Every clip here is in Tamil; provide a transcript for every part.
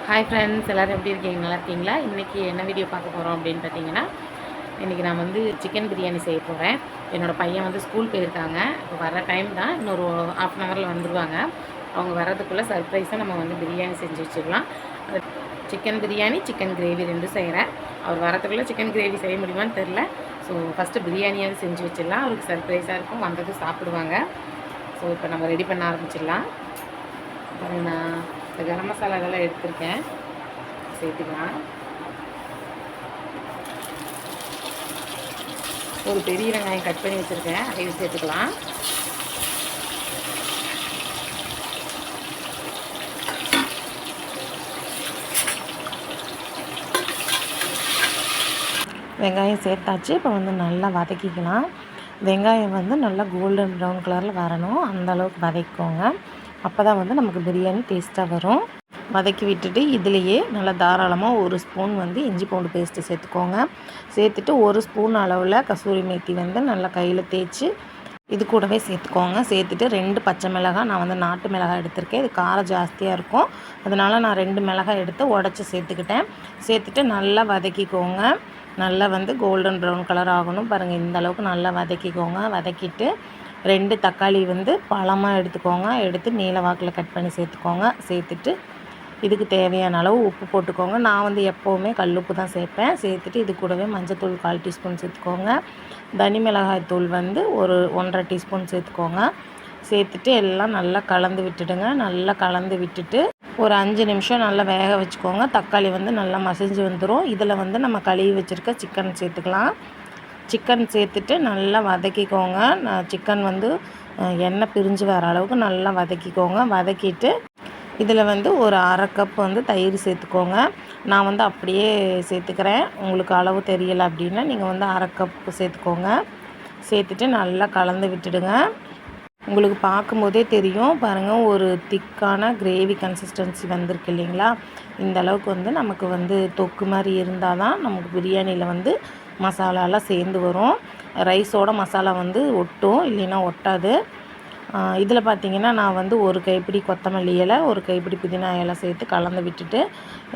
ஹாய் ஃப்ரெண்ட்ஸ், எல்லோரும் எப்படி இருக்கீங்க? நல்லா இருக்கீங்களா? இன்றைக்கி என்ன வீடியோ பார்க்க போகிறோம் அப்படின்னு பார்த்தீங்கன்னா, இன்றைக்கி நான் வந்து சிக்கன் பிரியாணி செய்ய போகிறேன். என்னோடய பையன் வந்து ஸ்கூல் போயிருக்காங்க. இப்போ வர டைம் தான், இன்னொரு ½ அன் ஹவரில் வந்துடுவாங்க. அவங்க வர்றதுக்குள்ளே சர்ப்ரைஸாக நம்ம வந்து பிரியாணி செஞ்சு வச்சிடலாம். சிக்கன் பிரியாணி, சிக்கன் கிரேவி ரெண்டும் செய்கிறேன். அவர் வரதுக்குள்ளே சிக்கன் கிரேவி செய்ய முடியுமான்னு தெரில. ஸோ ஃபஸ்ட்டு பிரியாணியாவது செஞ்சு வச்சிடலாம். அவருக்கு சர்ப்ரைஸாக இருக்கும், வந்ததும் சாப்பிடுவாங்க. ஸோ இப்போ நம்ம ரெடி பண்ண ஆரம்பிச்சிடலாம். நான் இந்த கரம் மசாலா இதெல்லாம் எடுத்துருக்கேன், சேர்த்துக்கலாம். ஒரு பெரிய வெங்காயம் கட் பண்ணி வச்சுருக்கேன், அதையும் சேர்த்துக்கலாம். வெங்காயம் சேர்த்தாச்சு. இப்போ வந்து நல்லா வதக்கிக்கலாம். வெங்காயம் வந்து நல்லா கோல்டன் ப்ரௌன் கலரில் வரணும், அந்தளவுக்கு வதக்கிக்கோங்க. அப்போ தான் வந்து நமக்கு பிரியாணி டேஸ்ட்டாக வரும். வதக்கி விட்டுட்டு இதிலையே நல்லா தாராளமாக 1 ஸ்பூன் வந்து இஞ்சி பூண்டு பேஸ்ட்டு சேர்த்துக்கோங்க. சேர்த்துட்டு 1 ஸ்பூன் அளவில் கசூரி மேத்தி வந்து நல்லா கையில் தேய்ச்சி இது கூடவே சேர்த்துக்கோங்க. சேர்த்துட்டு 2 பச்சை மிளகாய், நான் வந்து நாட்டு மிளகாய் எடுத்திருக்கேன். இது காரம் ஜாஸ்தியாக இருக்கும், அதனால் நான் 2 மிளகாய் எடுத்து உடச்சி சேர்த்துக்கிட்டேன். சேர்த்துட்டு நல்லா வதக்கிக்கோங்க. நல்லா வந்து கோல்டன் ப்ரௌன் கலர் ஆகணும். பாருங்கள், இந்த அளவுக்கு நல்லா வதக்கிக்கோங்க. வதக்கிட்டு 2 தக்காளி வந்து பழமாக எடுத்துக்கோங்க. எடுத்து நீல வாக்கில் கட் பண்ணி சேர்த்துக்கோங்க. சேர்த்துட்டு இதுக்கு தேவையான அளவு உப்பு போட்டுக்கோங்க. நான் வந்து எப்போவுமே கல்லுப்பு தான் சேர்ப்பேன். சேர்த்துட்டு இது கூடவே மஞ்சத்தூள் 1/4 டீஸ்பூன் சேர்த்துக்கோங்க. தனி மிளகாய் தூள் வந்து ஒரு 1½ டீஸ்பூன் சேர்த்துக்கோங்க. சேர்த்துட்டு எல்லாம் நல்லா கலந்து விட்டுடுங்க. நல்லா கலந்து விட்டுட்டு ஒரு 5 நிமிஷம் நல்லா வேக வச்சுக்கோங்க. தக்காளி வந்து நல்லா மசிஞ்சு வந்துடும். இதில் வந்து நம்ம கழுவி வச்சுருக்க சிக்கன் சேர்த்துக்கலாம். சிக்கன் சேர்த்துட்டு நல்லா வதக்கிக்கோங்க. சிக்கன் வந்து எண்ணெய் பிரிஞ்சு வர அளவுக்கு நல்லா வதக்கிக்கோங்க. வதக்கிட்டு இதில் வந்து ஒரு 1/2 கப் வந்து தயிர் சேர்த்துக்கோங்க. நான் வந்து அப்படியே சேர்த்துக்கிறேன். உங்களுக்கு அளவு தெரியலை அப்படின்னா நீங்கள் வந்து 1/2 கப் சேர்த்துக்கோங்க. சேர்த்துட்டு நல்லா கலந்து விட்டுடுங்க. உங்களுக்கு பார்க்கும்போதே தெரியும் பாருங்கள், ஒரு திக்கான கிரேவி கன்சிஸ்டன்சி வந்திருக்கு இல்லைங்களா? இந்த அளவுக்கு வந்து நமக்கு வந்து தொக்கு மாதிரி இருந்தால் தான் நமக்கு பிரியாணியில் வந்து மசாலாலாம் சேர்ந்து வரும். ரைஸோட மசாலா வந்து ஒட்டும், இல்லைன்னா ஒட்டாது. இதில் பார்த்திங்கன்னா நான் வந்து ஒரு கைப்பிடி கொத்தமல்லி இலை, ஒரு கைப்பிடி புதினா இலை சேர்த்து கலந்து விட்டுட்டு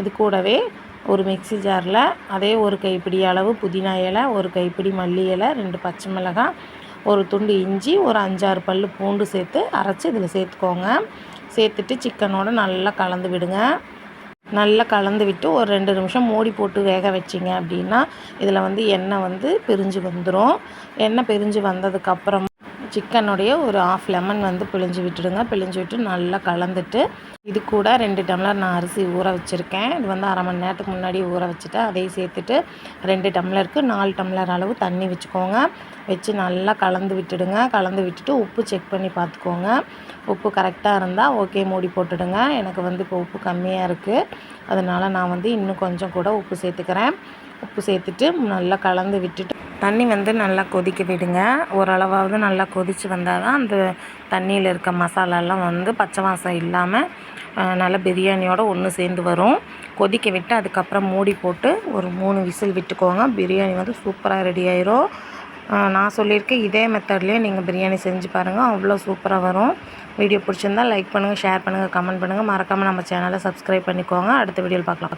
இது கூடவே ஒரு மிக்ஸி ஜாரில் அதே ஒரு கைப்பிடி அளவு புதினா இலை, ஒரு கைப்பிடி மல்லி இலை, 2 பச்சை மிளகாய், ஒரு துண்டு இஞ்சி, ஒரு 5-6 பல் பூண்டு சேர்த்து அரைச்சி இதில் சேர்த்துக்கோங்க. சேர்த்துட்டு சிக்கனோடு நல்லா கலந்து விடுங்க. நல்லா கலந்து விட்டு ஒரு 2 நிமிஷம் மூடி போட்டு வேக வச்சிங்க அப்படின்னா இதில் வந்து எண்ணெய் வந்து பிரிஞ்சு வந்துடும். எண்ணெய் பிரிஞ்சு வந்ததுக்கப்புறம் சிக்கனுடைய ஒரு 1/2 லெமன் வந்து பிழிஞ்சு விட்டுடுங்க. பிழிஞ்சு விட்டு நல்லா கலந்துட்டு இது கூட 2 டம்ளர் நான் அரிசி ஊற வச்சுருக்கேன். இது வந்து 1/2 மணி நேரத்துக்கு முன்னாடி ஊற வச்சுட்டேன். அதையும் சேர்த்துட்டு 2 டம்ளருக்கு 4 டம்ளர் அளவு தண்ணி வச்சுக்கோங்க. வச்சு நல்லா கலந்து விட்டுடுங்க. கலந்து விட்டுட்டு உப்பு செக் பண்ணி பார்த்துக்கோங்க. உப்பு கரெக்டாக இருந்தால் ஓகே, மூடி போட்டுடுங்க. எனக்கு வந்து இப்போ உப்பு கம்மியாக இருக்குது, அதனால் நான் வந்து இன்னும் கொஞ்சம் கூட உப்பு சேர்த்துக்கிறேன். உப்பு சேர்த்துட்டு நல்லா கலந்து விட்டுட்டு தண்ணி வந்து நல்லா கொதிக்க விடுங்க. ஓரளவாவது நல்லா கொதித்து வந்தால் தான் அந்த தண்ணியில் இருக்க மசாலாலாம் வந்து பச்சை வாசம் இல்லாமல் நல்லா பிரியாணியோடு ஒன்று சேர்ந்து வரும். கொதிக்க விட்டு அதுக்கப்புறம் மூடி போட்டு ஒரு 3 விசில் விட்டுக்கோங்க. பிரியாணி வந்து சூப்பராக ரெடி ஆயிரும். நான் சொல்லியிருக்கேன், இதே மெத்தட்லேயே நீங்கள் பிரியாணி செஞ்சு பாருங்கள், அவ்வளோ சூப்பராக வரும். வீடியோ பிடிச்சிருந்தால் லைக் பண்ணுங்கள், ஷேர் பண்ணுங்கள், கமெண்ட் பண்ணுங்கள். மறக்காமல் நம்ம சேனலை சப்ஸ்கிரைப் பண்ணிக்கோங்க. அடுத்த வீடியோவில் பார்க்கலாம்.